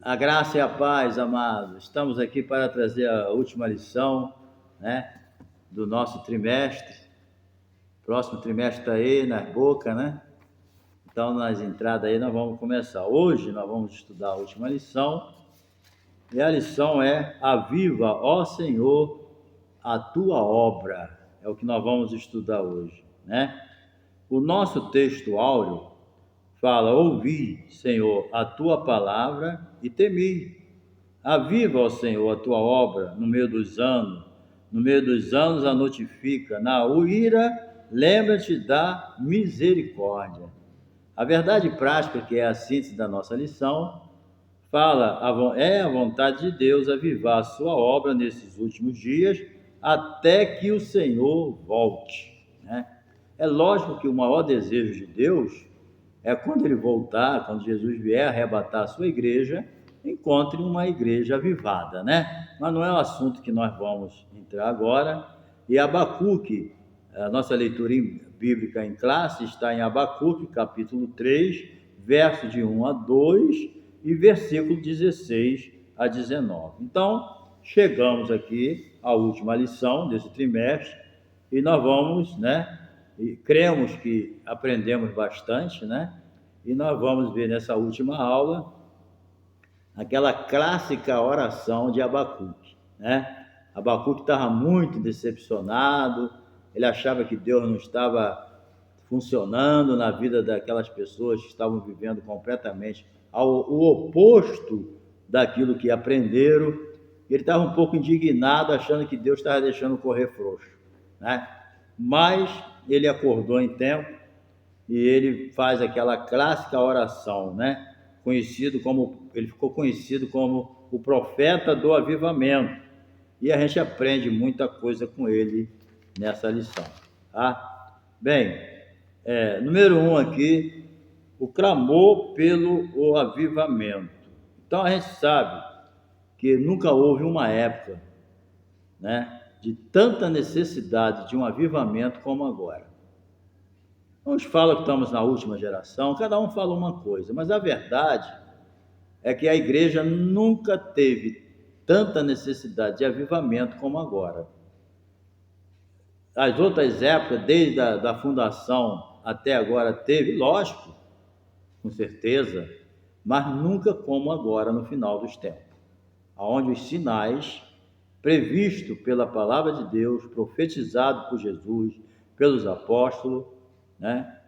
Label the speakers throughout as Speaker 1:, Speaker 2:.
Speaker 1: A graça e a paz, amados. Estamos aqui para trazer a última lição, né, do nosso trimestre. Próximo trimestre está aí na boca, né? Então, nas entradas aí, nós vamos começar. Hoje, nós vamos estudar a última lição. E a lição é: Aviva, ó Senhor, a tua obra. É o que nós vamos estudar hoje, né? O nosso texto áureo fala: ouvi, Senhor, a tua palavra e temi. Aviva, ó Senhor, a tua obra no meio dos anos. No meio dos anos a notifica. Na ira, lembra-te da misericórdia. A verdade prática, que é a síntese da nossa lição, fala: é a vontade de Deus avivar a sua obra nesses últimos dias, até que o Senhor volte, né? É lógico que o maior desejo de Deus é quando ele voltar, quando Jesus vier arrebatar a sua igreja, encontre uma igreja avivada, né? Mas não é o assunto que nós vamos entrar agora. E Abacuque, a nossa leitura bíblica em classe está em Abacuque, capítulo 3, verso de 1 a 2 e versículo 16 a 19. Então, chegamos aqui à última lição desse trimestre e nós vamos, né? E cremos que aprendemos bastante, né? E nós vamos ver nessa última aula aquela clássica oração de Abacuque, né? Abacuque estava muito decepcionado, ele achava que Deus não estava funcionando na vida daquelas pessoas que estavam vivendo completamente o oposto daquilo que aprenderam. Ele estava um pouco indignado, achando que Deus estava deixando correr frouxo, né? Mas ele acordou em tempo e ele faz aquela clássica oração, né? Ele ficou conhecido como o profeta do avivamento. E a gente aprende muita coisa com ele nessa lição, tá? Bem, número 1 aqui, o clamor pelo avivamento. Então a gente sabe que nunca houve uma época, né, de tanta necessidade de um avivamento como agora. Uns falam que estamos na última geração, cada um fala uma coisa, mas a verdade é que a igreja nunca teve tanta necessidade de avivamento como agora. As outras épocas, desde a fundação até agora, teve, lógico, com certeza, mas nunca como agora no final dos tempos, onde os sinais previstos pela palavra de Deus, profetizado por Jesus, pelos apóstolos, né,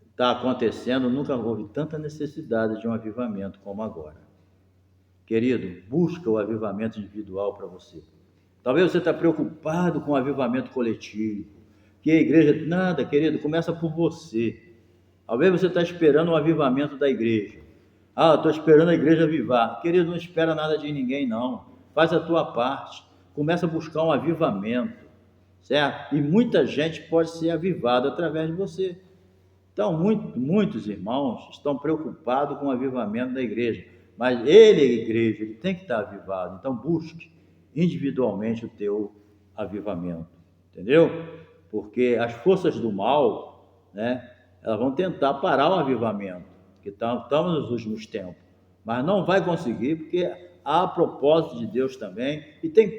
Speaker 1: está acontecendo. Nunca houve tanta necessidade de um avivamento como agora. Querido, busca o avivamento individual para você. Talvez você está preocupado com o avivamento coletivo, que a igreja... Nada, querido, começa por você. Talvez você está esperando um avivamento da igreja. Estou esperando a igreja avivar. Querido, não espera nada de ninguém, não. Faz a tua parte. Começa a buscar um avivamento, certo? E muita gente pode ser avivada através de você. Então, muitos irmãos estão preocupados com o avivamento da igreja, mas ele é a igreja, ele tem que estar avivado. Então, busque individualmente o teu avivamento, entendeu? Porque as forças do mal, né, elas vão tentar parar o avivamento, que estamos nos últimos tempos, mas não vai conseguir, porque há propósito de Deus também, e tem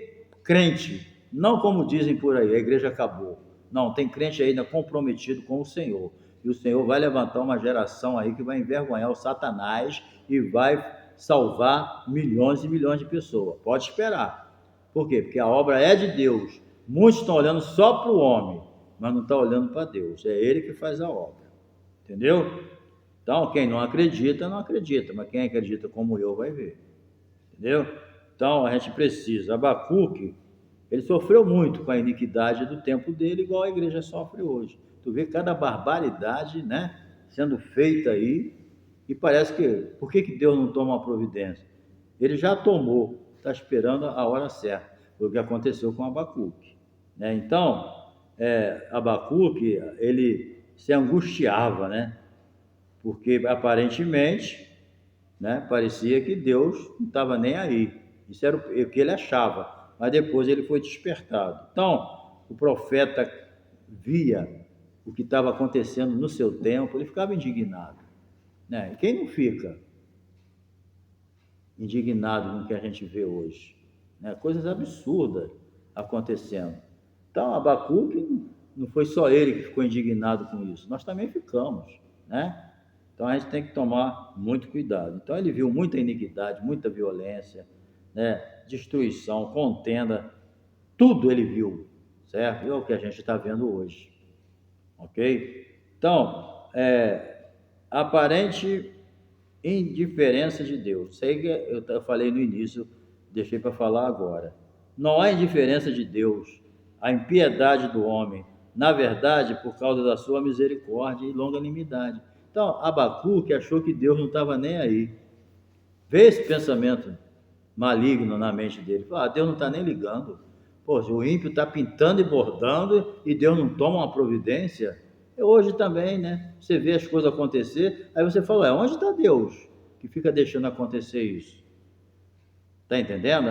Speaker 1: crente, não como dizem por aí, a igreja acabou. Não, tem crente ainda comprometido com o Senhor. E o Senhor vai levantar uma geração aí que vai envergonhar o Satanás e vai salvar milhões e milhões de pessoas. Pode esperar. Por quê? Porque a obra é de Deus. Muitos estão olhando só para o homem, mas não estão olhando para Deus. É Ele que faz a obra. Entendeu? Então, quem não acredita, não acredita. Mas quem acredita como eu vai ver. Entendeu? Então, a gente precisa. Abacuque, ele sofreu muito com a iniquidade do tempo dele, igual a igreja sofre hoje. Tu vê cada barbaridade, né, sendo feita aí, e parece que... Por que Deus não toma uma providência? Ele já tomou, está esperando a hora certa. Foi o que aconteceu com Abacuque, né? Então, Abacuque, ele se angustiava, né? Porque aparentemente, né, parecia que Deus não estava nem aí. Isso era o que ele achava, mas depois ele foi despertado. Então, o profeta via o que estava acontecendo no seu tempo, ele ficava indignado, né? E quem não fica? indignado com o que a gente vê hoje, né? Coisas absurdas acontecendo. Então, Abacuque, não foi só ele que ficou indignado com isso, nós também ficamos, né? Então a gente tem que tomar muito cuidado. Então ele viu muita iniquidade, muita violência, né? Destruição, contenda, tudo ele viu, certo? E é o que a gente está vendo hoje, ok? Então, aparente indiferença de Deus. Isso aí que eu falei no início, deixei para falar agora. Não há indiferença de Deus, a impiedade do homem, na verdade, por causa da sua misericórdia e longanimidade. Então, Abacuque achou que Deus não estava nem aí. Vê esse pensamento maligno na mente dele. Deus não está nem ligando. Pô, o ímpio está pintando e bordando e Deus não toma uma providência. Hoje também, né? Você vê as coisas acontecer, aí você fala, onde está Deus que fica deixando acontecer isso? Está entendendo?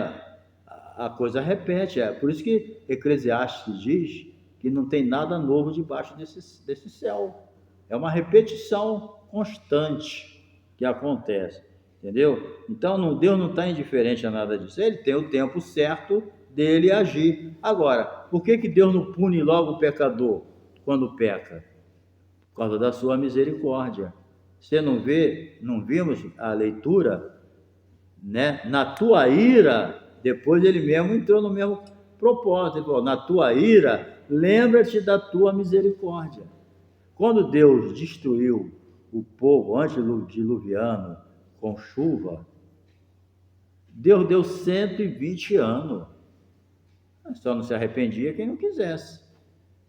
Speaker 1: A coisa repete. É por isso que Eclesiastes diz que não tem nada novo debaixo desse céu. É uma repetição constante que acontece. Entendeu? Então, Deus não está indiferente a nada disso. Ele tem o tempo certo dele agir. Agora, por que Deus não pune logo o pecador quando peca? Por causa da sua misericórdia. Você não vimos a leitura, né? Na tua ira, depois ele mesmo entrou no mesmo propósito. Ele falou, na tua ira, lembra-te da tua misericórdia. Quando Deus destruiu o povo antediluviano com chuva, Deus deu 120 anos. Só não se arrependia quem não quisesse.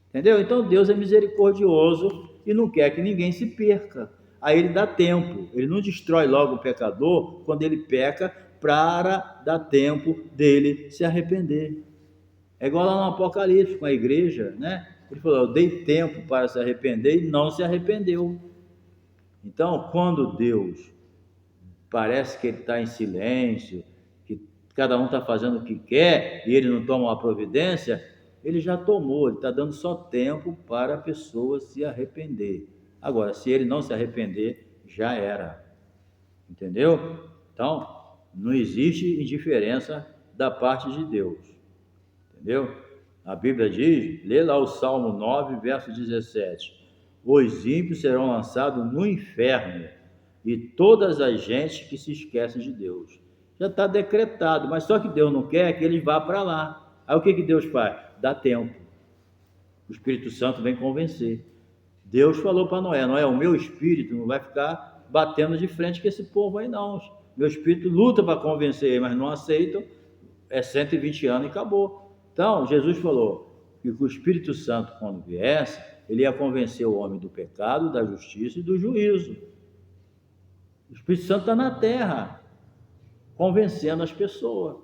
Speaker 1: Entendeu? Então Deus é misericordioso e não quer que ninguém se perca. Aí ele dá tempo. Ele não destrói logo o pecador quando ele peca, para dar tempo dele se arrepender. É igual lá no Apocalipse com a igreja, né? Ele falou, eu dei tempo para se arrepender e não se arrependeu. Então, quando Deus parece que ele está em silêncio, que cada um está fazendo o que quer e ele não toma uma providência, ele já tomou, ele está dando só tempo para a pessoa se arrepender. Agora, se ele não se arrepender, já era. Entendeu? Então, não existe indiferença da parte de Deus. Entendeu? A Bíblia diz, lê lá o Salmo 9, verso 17. Os ímpios serão lançados no inferno e todas as gentes que se esquecem de Deus. Já está decretado, mas só que Deus não quer que eles vá para lá. Aí o que Deus faz? Dá tempo. O Espírito Santo vem convencer. Deus falou para Noé, Noé, o meu espírito não vai ficar batendo de frente com esse povo aí não. Meu espírito luta para convencer, mas não aceitam. É 120 anos e acabou. Então, Jesus falou que o Espírito Santo, quando viesse, ele ia convencer o homem do pecado, da justiça e do juízo. O Espírito Santo está na terra, convencendo as pessoas.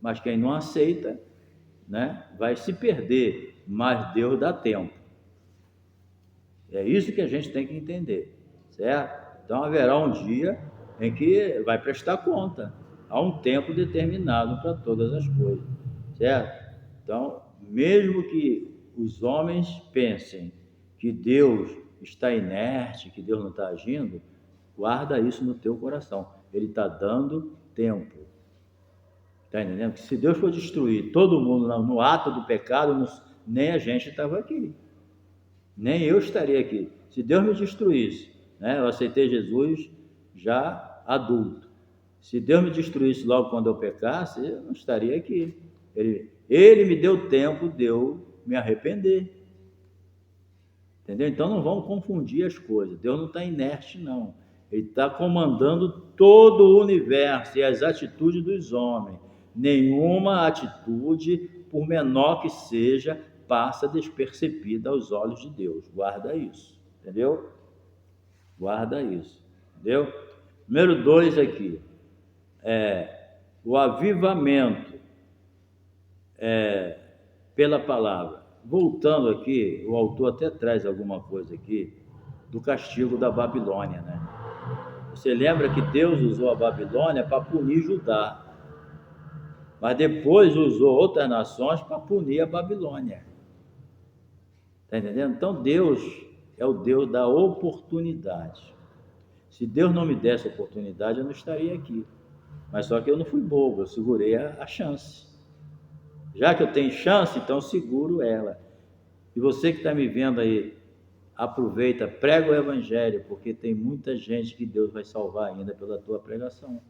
Speaker 1: Mas quem não aceita, né, vai se perder. Mas Deus dá tempo. É isso que a gente tem que entender, certo? Então haverá um dia em que vai prestar conta. Há um tempo determinado para todas as coisas, certo? Então, mesmo que os homens pensem que Deus está inerte, que Deus não está agindo, guarda isso no teu coração. Ele está dando tempo. Está entendendo? Que se Deus for destruir todo mundo no ato do pecado, nem a gente estava aqui. Nem eu estaria aqui. Se Deus me destruísse, né? Eu aceitei Jesus já adulto. Se Deus me destruísse logo quando eu pecasse, eu não estaria aqui. Ele me deu tempo de eu me arrepender. Entendeu? Então não vamos confundir as coisas. Deus não está inerte, não. Ele está comandando todo o universo e as atitudes dos homens. Nenhuma atitude, por menor que seja, passa despercebida aos olhos de Deus. Guarda isso, entendeu? Guarda isso, entendeu? Número 2 aqui, o avivamento pela palavra. Voltando aqui, o autor até traz alguma coisa aqui do castigo da Babilônia, né? Você lembra que Deus usou a Babilônia para punir Judá, mas depois usou outras nações para punir a Babilônia. Está entendendo? Então Deus é o Deus da oportunidade. Se Deus não me desse oportunidade, eu não estaria aqui. Mas só que eu não fui bobo, eu segurei a chance. Já que eu tenho chance, então seguro ela. E você que está me vendo aí, aproveita, prega o evangelho, porque tem muita gente que Deus vai salvar ainda pela tua pregação.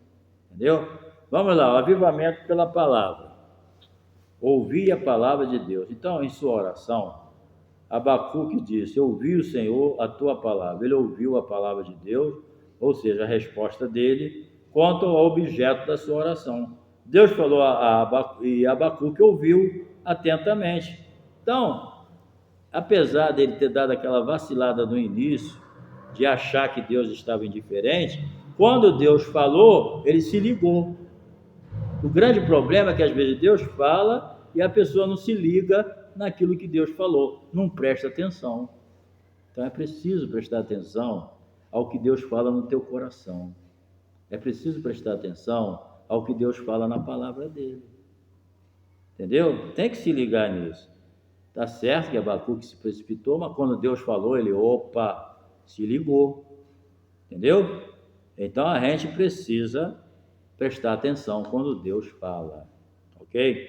Speaker 1: Entendeu? Vamos lá, o avivamento pela palavra. Ouvir a palavra de Deus. Então, em sua oração, Abacuque disse: ouvi o Senhor a tua palavra. Ele ouviu a palavra de Deus, ou seja, a resposta dele quanto ao objeto da sua oração. Deus falou a Abacuque, e Abacuque ouviu atentamente. Então, apesar dele ter dado aquela vacilada no início, de achar que Deus estava indiferente, quando Deus falou, ele se ligou. O grande problema é que às vezes Deus fala e a pessoa não se liga naquilo que Deus falou, não presta atenção. Então é preciso prestar atenção ao que Deus fala no teu coração. É preciso prestar atenção ao que Deus fala na palavra dele. Entendeu? Tem que se ligar nisso. Tá certo que Abacuque se precipitou, mas quando Deus falou, ele, se ligou. Entendeu? Então a gente precisa prestar atenção quando Deus fala. Ok?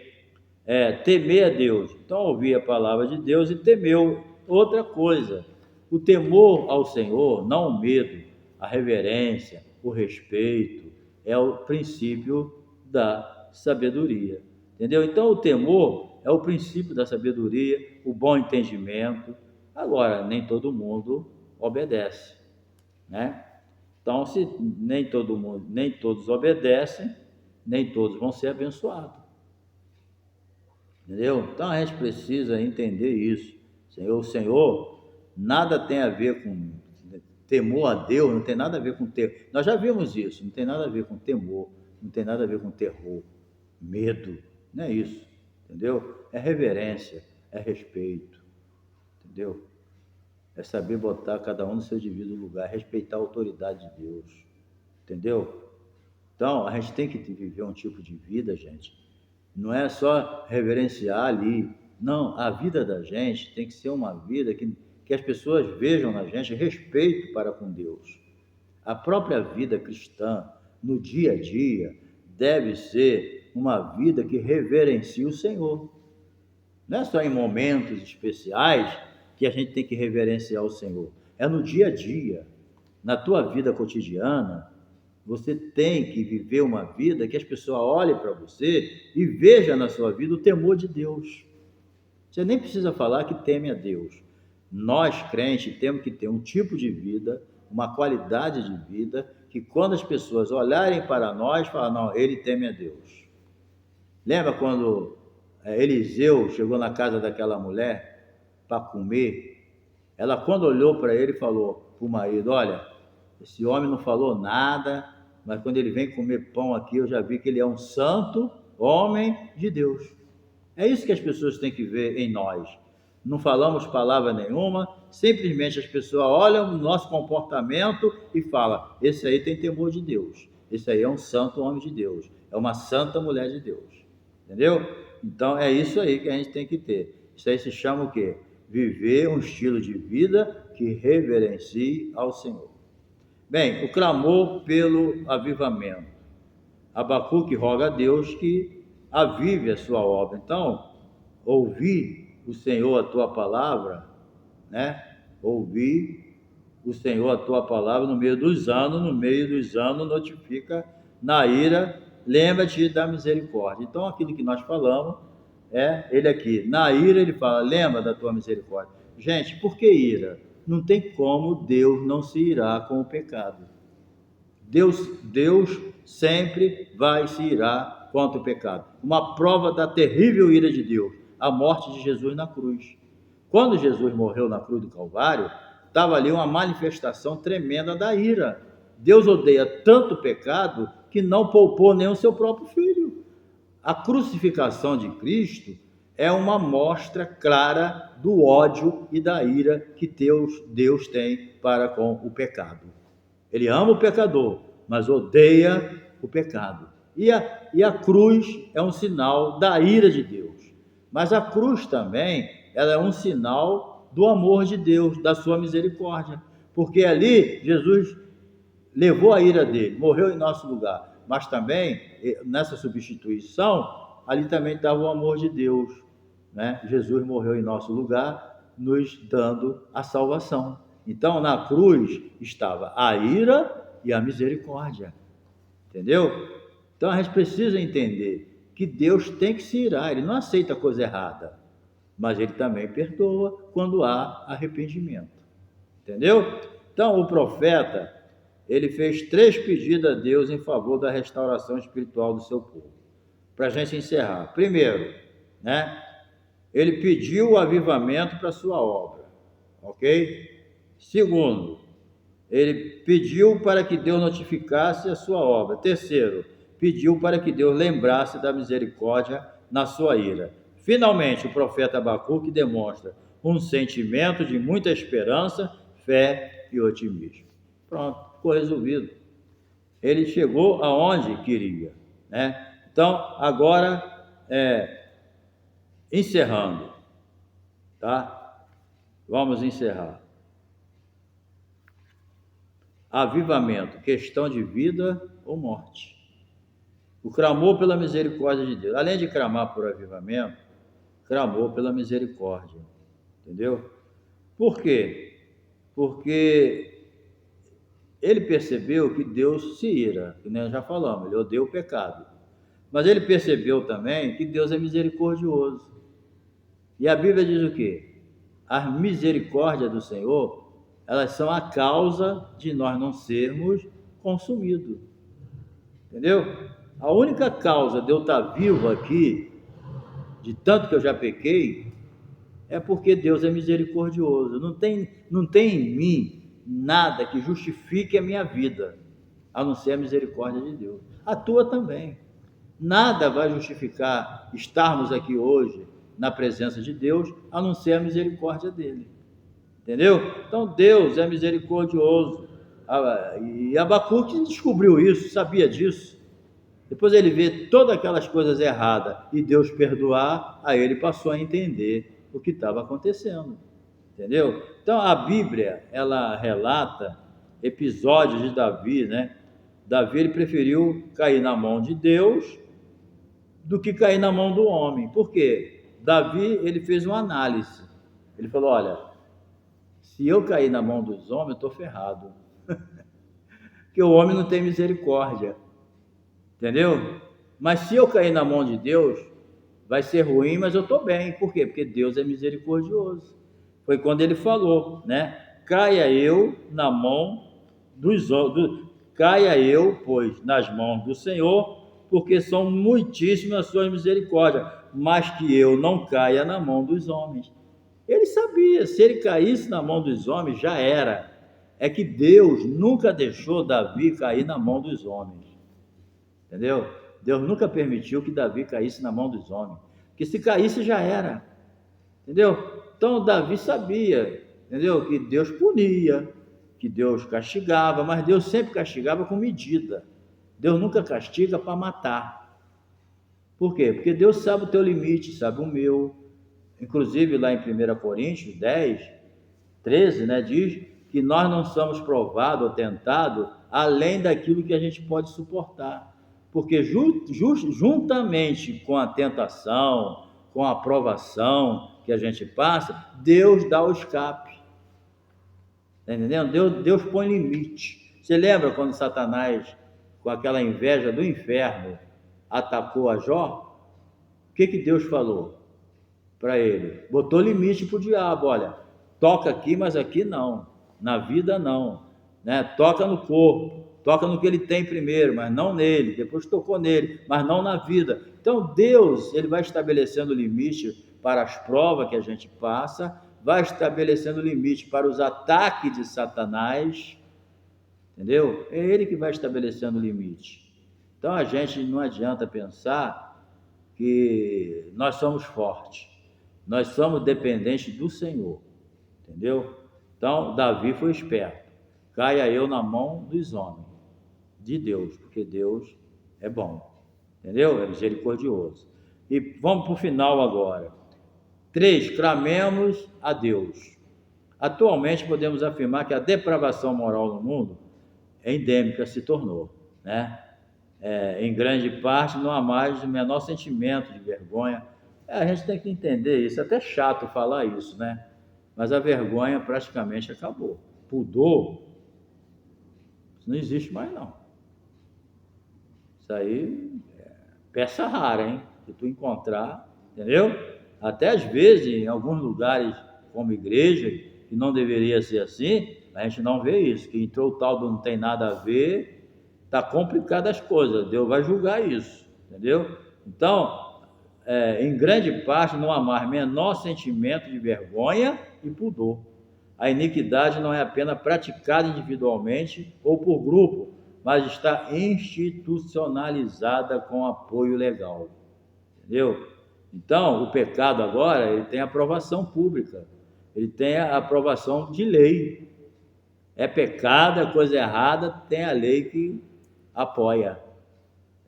Speaker 1: Temer a Deus. Então ouvi a palavra de Deus e temeu. Outra coisa, o temor ao Senhor, não o medo, a reverência, o respeito, é o princípio da sabedoria. Entendeu? Então o temor é o princípio da sabedoria, o bom entendimento. Agora, nem todo mundo obedece, né? Então, se nem todos obedecem, nem todos vão ser abençoados. Entendeu? Então a gente precisa entender isso. O Senhor nada tem a ver com temor a Deus, não tem nada a ver com temor. Nós já vimos isso, não tem nada a ver com temor, não tem nada a ver com terror, medo, não é isso. Entendeu? É reverência, é respeito. Entendeu? É saber botar cada um no seu devido lugar, respeitar a autoridade de Deus. Entendeu? Então, a gente tem que viver um tipo de vida, gente. Não é só reverenciar ali. Não, a vida da gente tem que ser uma vida que as pessoas vejam na gente respeito para com Deus. A própria vida cristã, no dia a dia, deve ser uma vida que reverencie o Senhor. Não é só em momentos especiais que a gente tem que reverenciar o Senhor. É no dia a dia, na tua vida cotidiana. Você tem que viver uma vida que as pessoas olhem para você e vejam na sua vida o temor de Deus. Você nem precisa falar que teme a Deus. Nós, crentes, temos que ter um tipo de vida, uma qualidade de vida, que quando as pessoas olharem para nós, falam, não, ele teme a Deus. Lembra quando Eliseu chegou na casa daquela mulher para comer? Ela, quando olhou para ele, falou para o marido, olha, esse homem não falou nada, mas quando ele vem comer pão aqui, eu já vi que ele é um santo homem de Deus. É isso que as pessoas têm que ver em nós. Não falamos palavra nenhuma, simplesmente as pessoas olham o nosso comportamento e falam, esse aí tem temor de Deus, esse aí é um santo homem de Deus, é uma santa mulher de Deus. Entendeu? Então é isso aí que a gente tem que ter. Isso aí se chama o quê? Viver um estilo de vida que reverencie ao Senhor. Bem, o clamor pelo avivamento. Abacuque roga a Deus que avive a sua obra. Então, ouvir o Senhor a tua palavra, né? Ouvir o Senhor a tua palavra no meio dos anos notifica na ira, lembra-te da misericórdia. Então, aquilo que nós falamos, ele aqui, na ira ele fala, lembra da tua misericórdia. Gente, por que ira? Não tem como Deus não se irar com o pecado. Deus sempre vai se irar contra o pecado. Uma prova da terrível ira de Deus, a morte de Jesus na cruz. Quando Jesus morreu na cruz do Calvário, estava ali uma manifestação tremenda da ira. Deus odeia tanto o pecado que não poupou nem o seu próprio filho. A crucificação de Cristo é uma mostra clara do ódio e da ira que Deus tem para com o pecado. Ele ama o pecador, mas odeia o pecado. E a cruz é um sinal da ira de Deus. Mas a cruz também, ela é um sinal do amor de Deus, da sua misericórdia. Porque ali Jesus levou a ira dele, morreu em nosso lugar. mas também, nessa substituição, ali também estava o amor de Deus, né? Jesus morreu em nosso lugar, nos dando a salvação. Então, na cruz estava a ira e a misericórdia, entendeu? Então, a gente precisa entender que Deus tem que se irar, ele não aceita coisa errada, mas ele também perdoa quando há arrependimento, entendeu? Então, o profeta, ele fez 3 pedidos a Deus em favor da restauração espiritual do seu povo. Para a gente encerrar. Primeiro, né? Ele pediu o avivamento para a sua obra, ok? Segundo, ele pediu para que Deus notificasse a sua obra. Terceiro, pediu para que Deus lembrasse da misericórdia na sua ira. Finalmente, o profeta Abacuque demonstra um sentimento de muita esperança, fé e otimismo. Pronto, ficou resolvido. Ele chegou aonde queria, né? Então, agora, encerrando, tá? Vamos encerrar. Avivamento, questão de vida ou morte. O clamor pela misericórdia de Deus. Além de clamar por avivamento, clamou pela misericórdia. Entendeu? Por quê? Porque ele percebeu que Deus se ira, que nós já falamos, ele odeia o pecado. Mas ele percebeu também que Deus é misericordioso. E a Bíblia diz o quê? A misericórdia do Senhor, elas são a causa de nós não sermos consumidos. Entendeu? A única causa de eu estar vivo aqui, de tanto que eu já pequei, é porque Deus é misericordioso. Não tem em mim nada que justifique a minha vida, a não ser a misericórdia de Deus. A tua também. Nada vai justificar estarmos aqui hoje na presença de Deus, a não ser a misericórdia dele. Entendeu? Então Deus é misericordioso. E Abacuque descobriu isso, sabia disso. Depois ele vê todas aquelas coisas erradas e Deus perdoar, aí ele passou a entender o que estava acontecendo. Entendeu? Então a Bíblia, ela relata episódios de Davi, né? Davi, ele preferiu cair na mão de Deus do que cair na mão do homem. Por quê? Davi, ele fez uma análise. Ele falou, olha, se eu cair na mão dos homens, eu estou ferrado. Porque o homem não tem misericórdia. Entendeu? Mas se eu cair na mão de Deus, vai ser ruim, mas eu estou bem. Por quê? Porque Deus é misericordioso. Foi quando ele falou, né? Caia eu na mão dos homens, caia eu, pois, nas mãos do Senhor, porque são muitíssimas as suas misericórdias, mas que eu não caia na mão dos homens. Ele sabia, se ele caísse na mão dos homens, já era. É que Deus nunca deixou Davi cair na mão dos homens. Entendeu? Deus nunca permitiu que Davi caísse na mão dos homens. Porque se caísse, já era. Entendeu? Então, Davi sabia, entendeu? Que Deus punia, que Deus castigava, mas Deus sempre castigava com medida. Deus nunca castiga para matar. Por quê? Porque Deus sabe o teu limite, sabe o meu. Inclusive, lá em 1 Coríntios 10, 13, né, diz que nós não somos provados ou tentados além daquilo que a gente pode suportar. Porque juntamente com a tentação, com a provação que a gente passa, Deus dá o escape. Está entendendo? Deus põe limite. Você lembra quando Satanás, com aquela inveja do inferno, atacou a Jó? O que Deus falou para ele? Botou limite para o diabo, olha, toca aqui, mas aqui não, na vida não, né? Toca no corpo, toca no que ele tem primeiro, mas não nele, depois tocou nele, mas não na vida. Então Deus, ele vai estabelecendo limite para as provas que a gente passa, vai estabelecendo limite para os ataques de Satanás, entendeu? É ele que vai estabelecendo limite. Então a gente não adianta pensar que nós somos fortes, nós somos dependentes do Senhor, entendeu? Então Davi foi esperto, caia eu na mão dos homens, de Deus, porque Deus é bom, entendeu? É misericordioso. E vamos para o final agora. 3, clamemos a Deus. Atualmente podemos afirmar que a depravação moral no mundo é endêmica, se tornou, né? em grande parte, não há mais o menor sentimento de vergonha. A gente tem que entender isso, é até chato falar isso, né? Mas a vergonha praticamente acabou. Pudor, isso não existe mais não. Isso aí é peça rara, hein? Se tu encontrar, entendeu? Até às vezes, em alguns lugares, como igreja, que não deveria ser assim, a gente não vê isso, que entrou o tal do não tem nada a ver, tá complicado as coisas, Deus vai julgar isso, entendeu? Então, em grande parte, não há mais menor sentimento de vergonha e pudor. A iniquidade não é apenas praticada individualmente ou por grupo, mas está institucionalizada com apoio legal. Entendeu? Então, o pecado agora, ele tem aprovação pública, ele tem a aprovação de lei. É pecado, é coisa errada, tem a lei que apoia.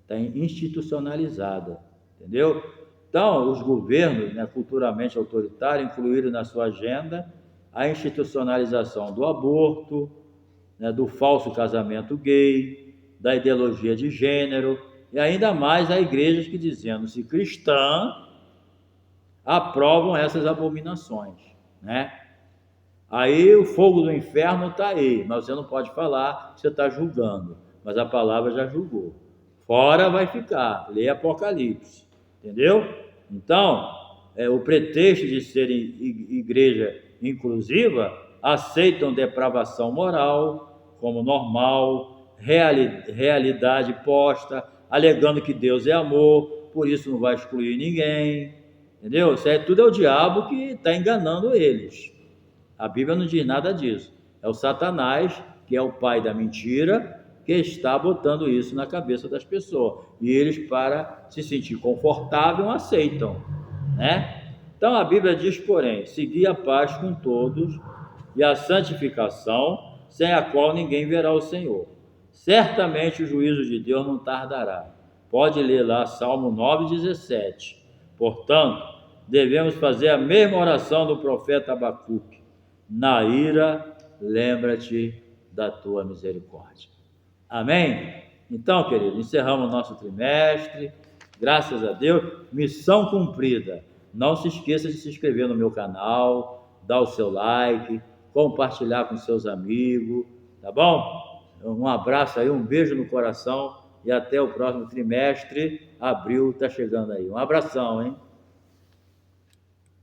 Speaker 1: Está institucionalizada, entendeu? Então, os governos, né, culturalmente autoritários, incluíram na sua agenda a institucionalização do aborto, né, do falso casamento gay, da ideologia de gênero, e ainda mais há igrejas que, dizendo-se cristã, aprovam essas abominações, né? Aí o fogo do inferno está aí, mas você não pode falar que você está julgando, mas a palavra já julgou. Fora vai ficar, lê Apocalipse, entendeu? Então, o pretexto de ser igreja inclusiva, aceitam depravação moral como normal, realidade posta, alegando que Deus é amor, por isso não vai excluir ninguém, entendeu? Isso aí tudo é o diabo que está enganando eles. A Bíblia não diz nada disso. É o Satanás, que é o pai da mentira, que está botando isso na cabeça das pessoas. E eles, para se sentir confortável, aceitam, né? Então a Bíblia diz, porém, segui a paz com todos e a santificação, sem a qual ninguém verá o Senhor. Certamente o juízo de Deus não tardará. Pode ler lá Salmo 9,17. Portanto, devemos fazer a mesma oração do profeta Abacuque. Na ira, lembra-te da tua misericórdia. Amém? Então, querido, encerramos o nosso trimestre. Graças a Deus, missão cumprida. Não se esqueça de se inscrever no meu canal, dar o seu like, compartilhar com seus amigos, tá bom? Um abraço aí, um beijo no coração e até o próximo trimestre. Abril está chegando aí. Um abração, hein?